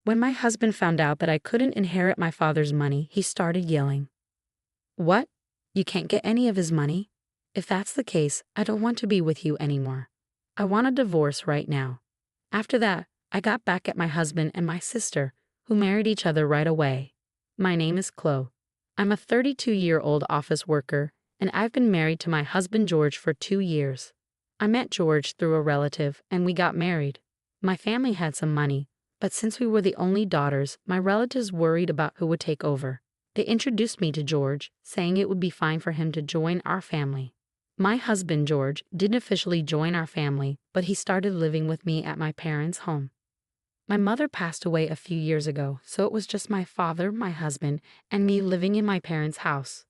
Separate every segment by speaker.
Speaker 1: When my husband found out that I couldn't inherit my father's money, he started yelling. What? You can't get any of his money? If that's the case, I don't want to be with you anymore. I want a divorce right now. After that, I got back at my husband and my sister, who married each other right away. My name is Chloe. I'm a 32-year-old office worker, and I've been married to my husband George for 2 years. I met George through a relative, and we got married. My family had some money, but since we were the only daughters, my relatives worried about who would take over. They introduced me to George, saying it would be fine for him to join our family. My husband George didn't officially join our family, but he started living with me at my parents' home. My mother passed away a few years ago, so it was just my father, my husband, and me living in my parents' house.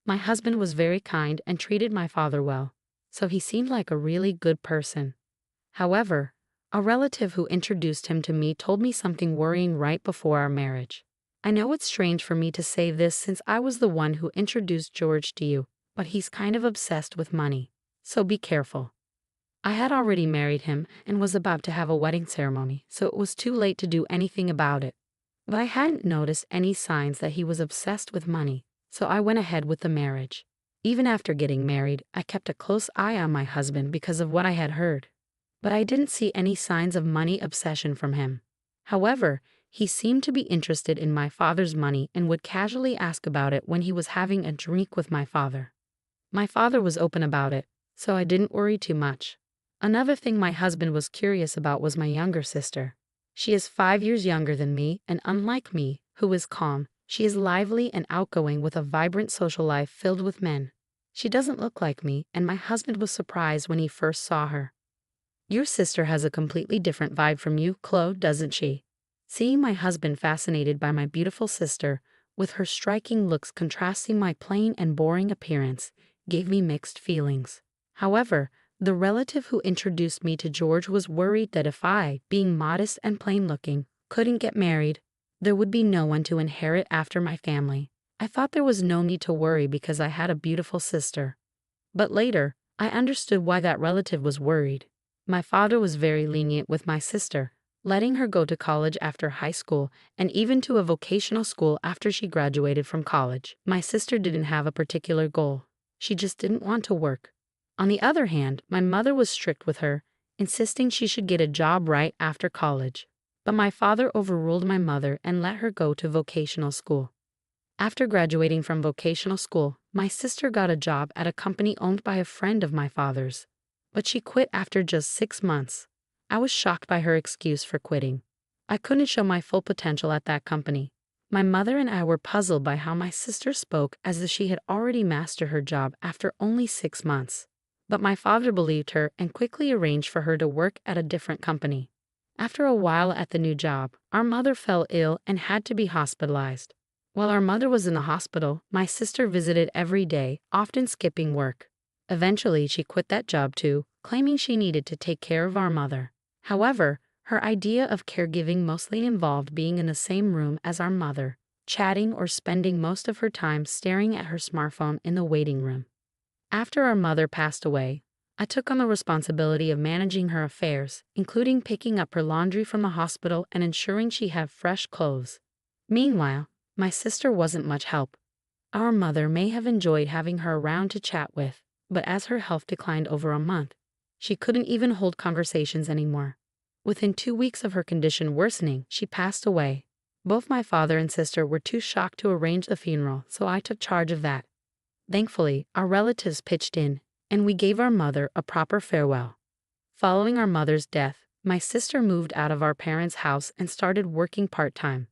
Speaker 1: My husband was very kind and treated my father well, so he seemed like a really good person. However, a relative who introduced him to me told me something worrying right before our marriage. I know it's strange for me to say this since I was the one who introduced George to you, but he's kind of obsessed with money, so be careful. I had already married him and was about to have a wedding ceremony, so it was too late to do anything about it. But I hadn't noticed any signs that he was obsessed with money, so I went ahead with the marriage. Even after getting married, I kept a close eye on my husband because of what I had heard. But I didn't see any signs of money obsession from him. However, he seemed to be interested in my father's money and would casually ask about it when he was having a drink with my father. My father was open about it, so I didn't worry too much. Another thing my husband was curious about was my younger sister. She is 5 years younger than me, and unlike me, who is calm, she is lively and outgoing with a vibrant social life filled with men. She doesn't look like me, and my husband was surprised when he first saw her. Your sister has a completely different vibe from you, Chloe, doesn't she? Seeing my husband fascinated by my beautiful sister, with her striking looks contrasting my plain and boring appearance, gave me mixed feelings. However, the relative who introduced me to George was worried that if I, being modest and plain-looking, couldn't get married, there would be no one to inherit after my family. I thought there was no need to worry because I had a beautiful sister. But later, I understood why that relative was worried. My father was very lenient with my sister, letting her go to college after high school and even to a vocational school after she graduated from college. My sister didn't have a particular goal. She just didn't want to work. On the other hand, my mother was strict with her, insisting she should get a job right after college. But my father overruled my mother and let her go to vocational school. After graduating from vocational school, my sister got a job at a company owned by a friend of my father's. But she quit after just 6 months. I was shocked by her excuse for quitting. I couldn't show my full potential at that company. My mother and I were puzzled by how my sister spoke as if she had already mastered her job after only 6 months. But my father believed her and quickly arranged for her to work at a different company. After a while at the new job, our mother fell ill and had to be hospitalized. While our mother was in the hospital, my sister visited every day, often skipping work. Eventually, she quit that job too, claiming she needed to take care of our mother. However, her idea of caregiving mostly involved being in the same room as our mother, chatting or spending most of her time staring at her smartphone in the waiting room. After our mother passed away, I took on the responsibility of managing her affairs, including picking up her laundry from the hospital and ensuring she had fresh clothes. Meanwhile, my sister wasn't much help. Our mother may have enjoyed having her around to chat with, but as her health declined over a month, she couldn't even hold conversations anymore. Within 2 weeks of her condition worsening, she passed away. Both my father and sister were too shocked to arrange the funeral, so I took charge of that. Thankfully, our relatives pitched in, and we gave our mother a proper farewell. Following our mother's death, my sister moved out of our parents' house and started working part-time.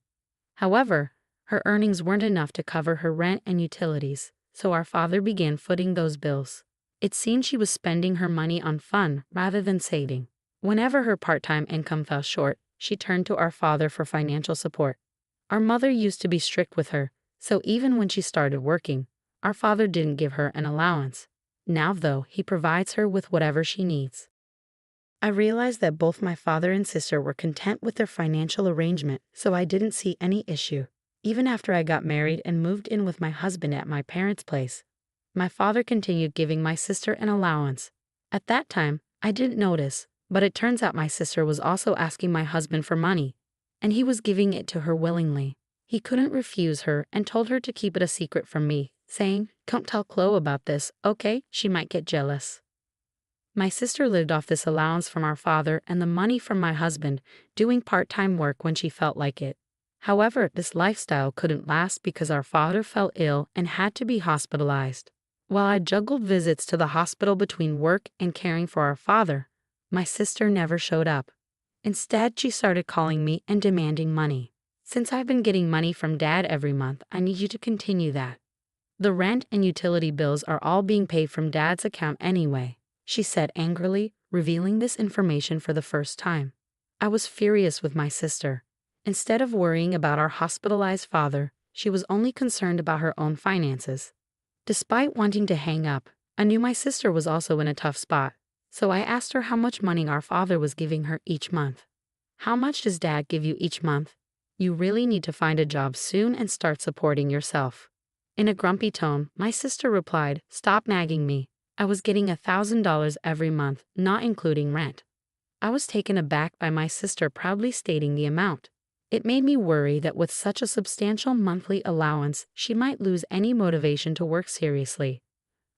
Speaker 1: However, her earnings weren't enough to cover her rent and utilities, so our father began footing those bills. It seemed she was spending her money on fun rather than saving. Whenever her part-time income fell short, she turned to our father for financial support. Our mother used to be strict with her, so even when she started working, our father didn't give her an allowance. Now, though, he provides her with whatever she needs. I realized that both my father and sister were content with their financial arrangement, so I didn't see any issue. Even after I got married and moved in with my husband at my parents' place, my father continued giving my sister an allowance. At that time, I didn't notice, but it turns out my sister was also asking my husband for money. and he was giving it to her willingly. He couldn't refuse her and told her to keep it a secret from me, saying, "Don't tell Chloe about this, okay? She might get jealous." My sister lived off this allowance from our father and the money from my husband, doing part-time work when she felt like it. However, this lifestyle couldn't last because our father fell ill and had to be hospitalized. While I juggled visits to the hospital between work and caring for our father, my sister never showed up. Instead, she started calling me and demanding money. "Since I've been getting money from Dad every month, I need you to continue that. The rent and utility bills are all being paid from Dad's account anyway," she said angrily, revealing this information for the first time. I was furious with my sister. Instead of worrying about our hospitalized father, she was only concerned about her own finances. Despite wanting to hang up, I knew my sister was also in a tough spot, so I asked her how much money our father was giving her each month. "How much does Dad give you each month? You really need to find a job soon and start supporting yourself." In a grumpy tone, my sister replied, "Stop nagging me. I was getting $1,000 every month, not including rent." I was taken aback by my sister proudly stating the amount. It made me worry that with such a substantial monthly allowance, she might lose any motivation to work seriously.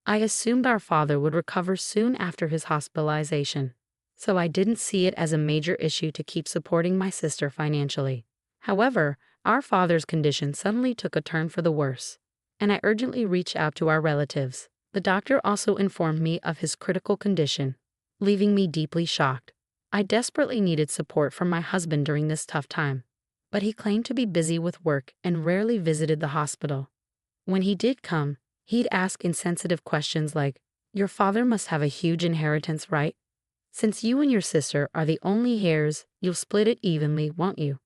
Speaker 1: I assumed our father would recover soon after his hospitalization, so I didn't see it as a major issue to keep supporting my sister financially. However, our father's condition suddenly took a turn for the worse, and I urgently reached out to our relatives. The doctor also informed me of his critical condition, leaving me deeply shocked. I desperately needed support from my husband during this tough time, but he claimed to be busy with work and rarely visited the hospital. When he did come, he'd ask insensitive questions like, "Your father must have a huge inheritance, right? Since you and your sister are the only heirs, you'll split it evenly, won't you?"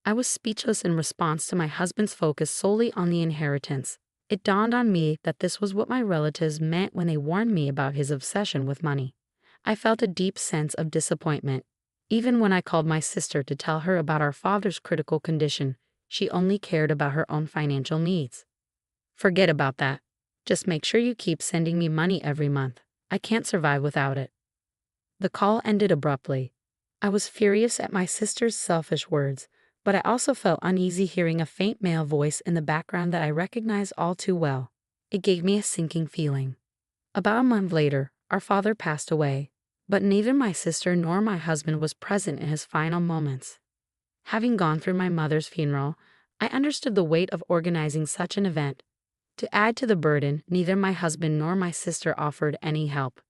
Speaker 1: I was speechless in response to my husband's focus solely on the inheritance. It dawned on me that this was what my relatives meant when they warned me about his obsession with money. I felt a deep sense of disappointment. Even when I called my sister to tell her about our father's critical condition, she only cared about her own financial needs. "Forget about that. Just make sure you keep sending me money every month. I can't survive without it." The call ended abruptly. I was furious at my sister's selfish words, but I also felt uneasy hearing a faint male voice in the background that I recognized all too well. It gave me a sinking feeling. About a month later, our father passed away, but neither my sister nor my husband was present in his final moments. Having gone through my mother's funeral, I understood the weight of organizing such an event. To add to the burden, neither my husband nor my sister offered any help.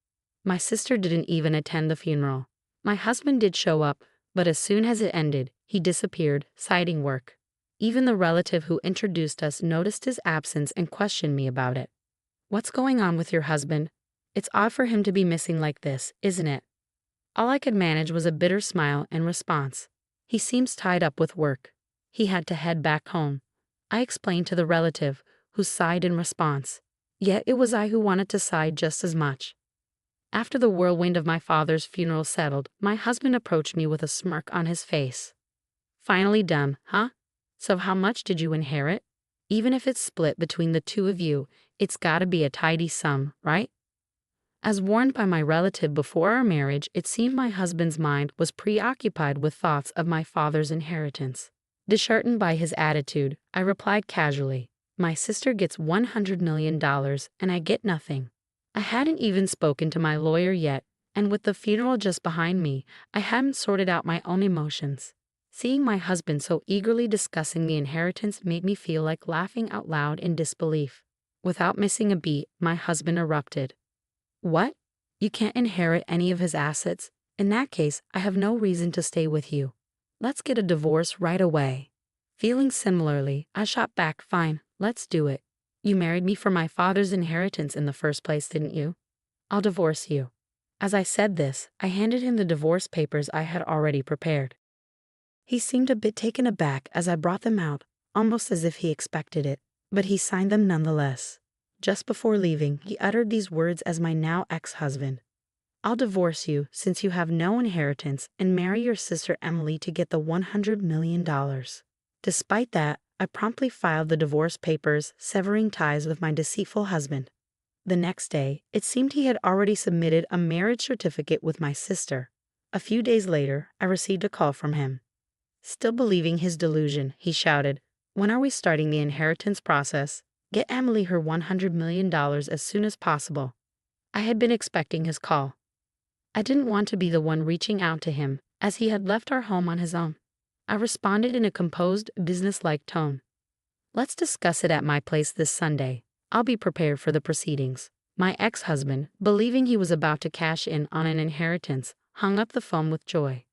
Speaker 1: My sister didn't even attend the funeral. My husband did show up, but as soon as it ended, he disappeared, citing work. Even the relative who introduced us noticed his absence and questioned me about it. "What's going on with your husband? It's odd for him to be missing like this, isn't it?" All I could manage was a bitter smile in response. "He seems tied up with work. He had to head back home," I explained to the relative, who sighed in response. Yet it was I who wanted to sigh just as much. After the whirlwind of my father's funeral settled, my husband approached me with a smirk on his face. "Finally done, huh? So how much did you inherit? Even if it's split between the two of you, it's gotta be a tidy sum, right?" As warned by my relative before our marriage, it seemed my husband's mind was preoccupied with thoughts of my father's inheritance. Disheartened by his attitude, I replied casually, "My sister gets $100 million and I get nothing." I hadn't even spoken to my lawyer yet, and with the funeral just behind me, I hadn't sorted out my own emotions. Seeing my husband so eagerly discussing the inheritance made me feel like laughing out loud in disbelief. Without missing a beat, my husband erupted. "What? You can't inherit any of his assets? In that case, I have no reason to stay with you. Let's get a divorce right away." Feeling similarly, I shot back, "Fine, let's do it. You married me for my father's inheritance in the first place, didn't you? I'll divorce you." As I said this, I handed him the divorce papers I had already prepared. He seemed a bit taken aback as I brought them out, almost as if he expected it, but he signed them nonetheless. Just before leaving, he uttered these words as my now ex-husband. "I'll divorce you since you have no inheritance and marry your sister Emily to get the $100 million. Despite that, I promptly filed the divorce papers, severing ties with my deceitful husband. The next day, it seemed he had already submitted a marriage certificate with my sister. A few days later, I received a call from him. Still believing his delusion, he shouted, "When are we starting the inheritance process? Get Emily her $100 million as soon as possible." I had been expecting his call. I didn't want to be the one reaching out to him, as he had left our home on his own. I responded in a composed, business-like tone. "Let's discuss it at my place this Sunday. I'll be prepared for the proceedings." My ex-husband, believing he was about to cash in on an inheritance, hung up the phone with joy.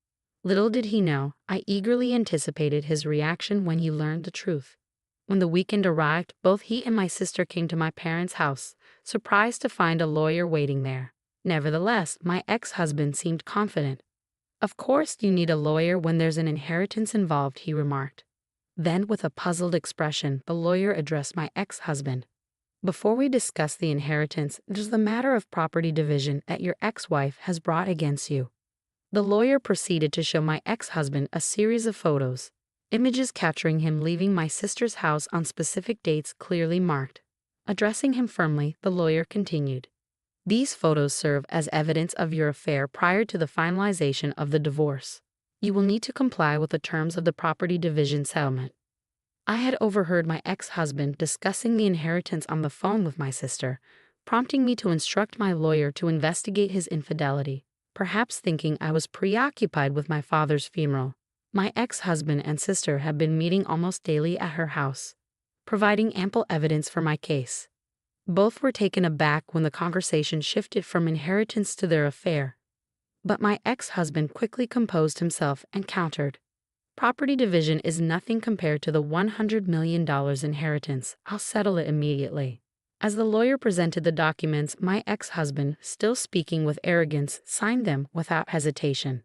Speaker 1: Little did he know, I eagerly anticipated his reaction when he learned the truth. When the weekend arrived, both he and my sister came to my parents' house, surprised to find a lawyer waiting there. Nevertheless, my ex-husband seemed confident. "Of course you need a lawyer when there's an inheritance involved," he remarked. Then, with a puzzled expression, the lawyer addressed my ex-husband. "Before we discuss the inheritance, there's the matter of property division that your ex-wife has brought against you." The lawyer proceeded to show my ex-husband a series of photos, images capturing him leaving my sister's house on specific dates clearly marked. Addressing him firmly, the lawyer continued, "These photos serve as evidence of your affair prior to the finalization of the divorce. You will need to comply with the terms of the property division settlement." I had overheard my ex-husband discussing the inheritance on the phone with my sister, prompting me to instruct my lawyer to investigate his infidelity. Perhaps thinking I was preoccupied with my father's funeral, my ex-husband and sister had been meeting almost daily at her house, providing ample evidence for my case. Both were taken aback when the conversation shifted from inheritance to their affair. But my ex-husband quickly composed himself and countered, "Property division is nothing compared to the $100 million inheritance. I'll settle it immediately." As the lawyer presented the documents, my ex-husband, still speaking with arrogance, signed them without hesitation.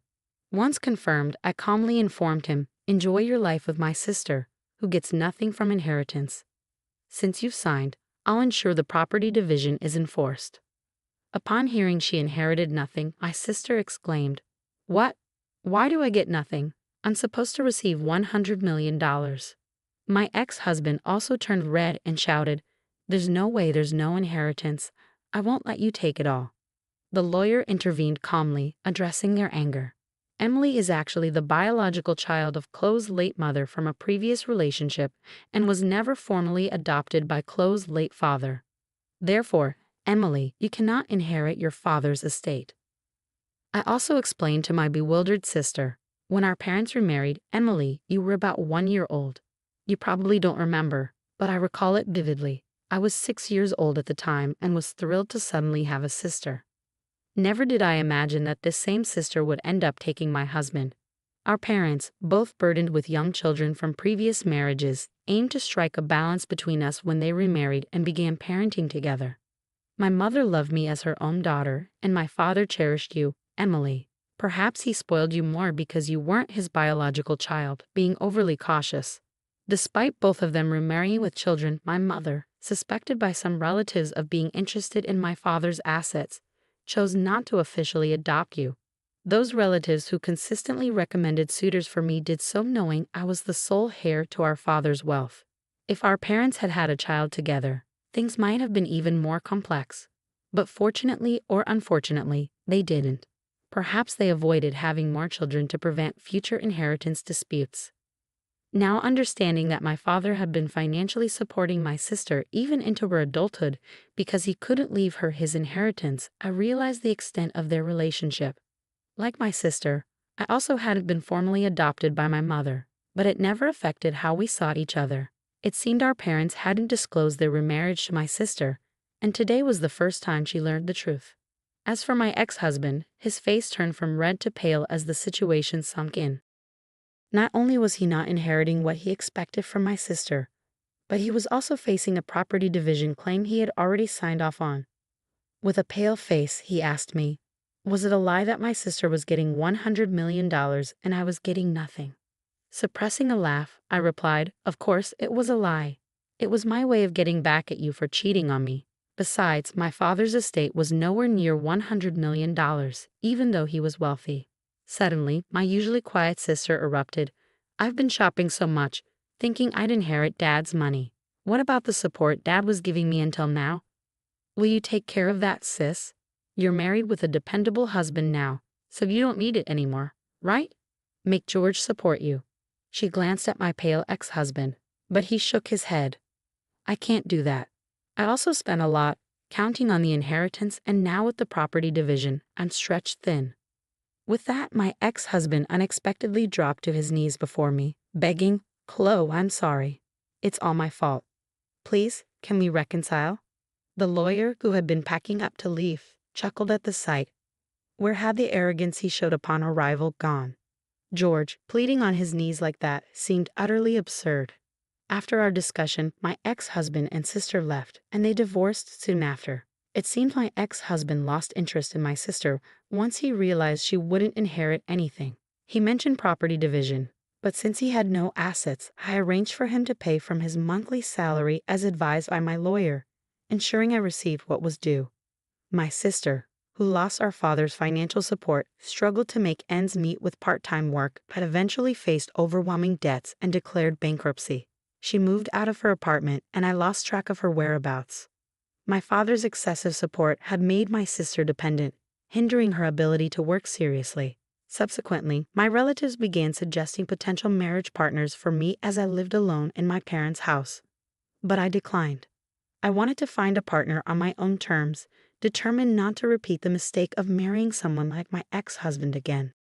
Speaker 1: Once confirmed, I calmly informed him, "Enjoy your life with my sister, who gets nothing from inheritance. Since you've signed, I'll ensure the property division is enforced." Upon hearing she inherited nothing, my sister exclaimed, "What? Why do I get nothing? I'm supposed to receive $100 million. My ex-husband also turned red and shouted, "There's no way, there's no inheritance. I won't let you take it all." The lawyer intervened calmly, addressing their anger. "Emily is actually the biological child of Chloe's late mother from a previous relationship and was never formally adopted by Chloe's late father. Therefore, Emily, you cannot inherit your father's estate." I also explained to my bewildered sister, "When our parents remarried, Emily, you were about 1 year old. You probably don't remember, but I recall it vividly. I was 6 years old at the time and was thrilled to suddenly have a sister. Never did I imagine that this same sister would end up taking my husband. Our parents, both burdened with young children from previous marriages, aimed to strike a balance between us when they remarried and began parenting together. My mother loved me as her own daughter, and my father cherished you, Emily. Perhaps he spoiled you more because you weren't his biological child, being overly cautious." Despite both of them remarrying with children, my mother, suspected by some relatives of being interested in my father's assets, chose not to officially adopt you. Those relatives who consistently recommended suitors for me did so knowing I was the sole heir to our father's wealth. If our parents had had a child together, things might have been even more complex. But fortunately or unfortunately, they didn't. Perhaps they avoided having more children to prevent future inheritance disputes. Now understanding that my father had been financially supporting my sister even into her adulthood because he couldn't leave her his inheritance, I realized the extent of their relationship. Like my sister, I also hadn't been formally adopted by my mother, but it never affected how we saw each other. It seemed our parents hadn't disclosed their remarriage to my sister, and today was the first time she learned the truth. As for my ex-husband, his face turned from red to pale as the situation sunk in. Not only was he not inheriting what he expected from my sister, but he was also facing a property division claim he had already signed off on. With a pale face, he asked me, was it a lie that my sister was getting $100 million and I was getting nothing? Suppressing a laugh, I replied, "Of course, it was a lie. It was my way of getting back at you for cheating on me. Besides, my father's estate was nowhere near $100 million, even though he was wealthy." Suddenly, my usually quiet sister erupted, "I've been shopping so much, thinking I'd inherit Dad's money. What about the support Dad was giving me until now? Will you take care of that, sis? You're married with a dependable husband now, so you don't need it anymore, right? Make George support you." She glanced at my pale ex-husband, but he shook his head. I can't do that. I also spent a lot, counting on the inheritance, and now with the property division, I'm stretched thin. With that, my ex-husband unexpectedly dropped to his knees before me, begging, Chloe, I'm sorry. It's all my fault. Please, can we reconcile? The lawyer, who had been packing up to leave, chuckled at the sight. Where had the arrogance he showed upon arrival gone? George, pleading on his knees like that, seemed utterly absurd. After our discussion, my ex-husband and sister left, and they divorced soon after. It seemed my ex-husband lost interest in my sister once he realized she wouldn't inherit anything. He mentioned property division, but since he had no assets, I arranged for him to pay from his monthly salary as advised by my lawyer, ensuring I received what was due. My sister, who lost our father's financial support, struggled to make ends meet with part-time work, but eventually faced overwhelming debts and declared bankruptcy. She moved out of her apartment, and I lost track of her whereabouts. My father's excessive support had made my sister dependent, hindering her ability to work seriously. Subsequently, my relatives began suggesting potential marriage partners for me as I lived alone in my parents' house. But I declined. I wanted to find a partner on my own terms, determined not to repeat the mistake of marrying someone like my ex-husband again.